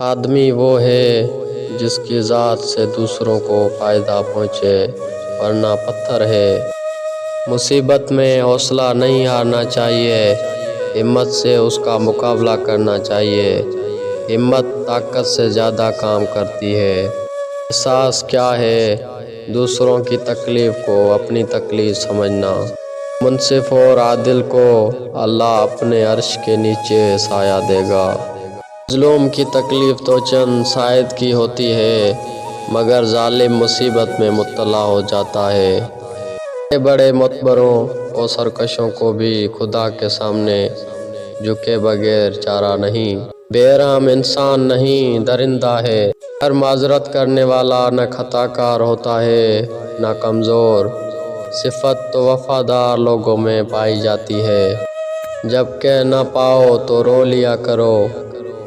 آدمی وہ ہے جس کی ذات سے دوسروں کو فائدہ پہنچے، ورنہ پتھر ہے۔ مصیبت میں حوصلہ نہیں ہارنا چاہیے، ہمت سے اس کا مقابلہ کرنا چاہیے۔ ہمت طاقت سے زیادہ کام کرتی ہے۔ احساس کیا ہے؟ دوسروں کی تکلیف کو اپنی تکلیف سمجھنا۔ منصف اور عادل کو اللہ اپنے عرش کے نیچے سایہ دے گا۔ مظلوم کی تکلیف تو چند شاید کی ہوتی ہے، مگر ظالم مصیبت میں مبتلا ہو جاتا ہے۔ بڑے بڑے معتبروں اور سرکشوں کو بھی خدا کے سامنے جھکے بغیر چارہ نہیں۔ بے رحم انسان نہیں، درندہ ہے۔ ہر معذرت کرنے والا نہ خطا کار ہوتا ہے نہ کمزور۔ صفت تو وفادار لوگوں میں پائی جاتی ہے۔ جب کہہ نہ پاؤ تو رو لیا کرو،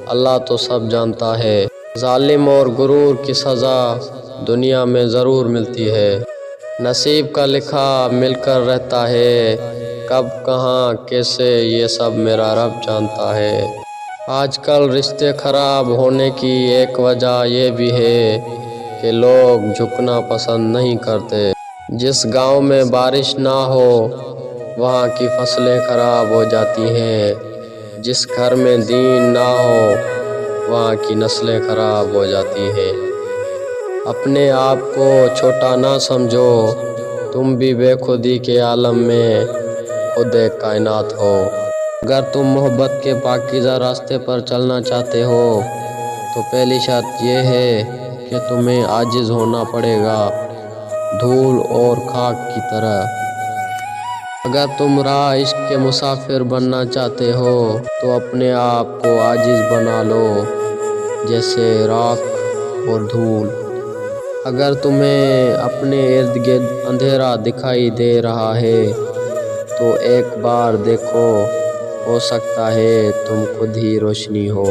اللہ تو سب جانتا ہے۔ ظالم اور غرور کی سزا دنیا میں ضرور ملتی ہے۔ نصیب کا لکھا مل کر رہتا ہے، کب کہاں کیسے یہ سب میرا رب جانتا ہے۔ آج کل رشتے خراب ہونے کی ایک وجہ یہ بھی ہے کہ لوگ جھکنا پسند نہیں کرتے۔ جس گاؤں میں بارش نہ ہو وہاں کی فصلیں خراب ہو جاتی ہیں، جس گھر میں دین نہ ہو وہاں کی نسلیں خراب ہو جاتی ہیں۔ اپنے آپ کو چھوٹا نہ سمجھو، تم بھی بے خودی کے عالم میں خود ایک کائنات ہو۔ اگر تم محبت کے پاکیزہ راستے پر چلنا چاہتے ہو تو پہلی شرط یہ ہے کہ تمہیں عاجز ہونا پڑے گا، دھول اور خاک کی طرح۔ اگر تم راہ عشق کے مسافر بننا چاہتے ہو تو اپنے آپ کو عاجز بنا لو، جیسے راکھ اور دھول۔ اگر تمہیں اپنے ارد گرد اندھیرا دکھائی دے رہا ہے تو ایک بار دیکھو، ہو سکتا ہے تم خود ہی روشنی ہو۔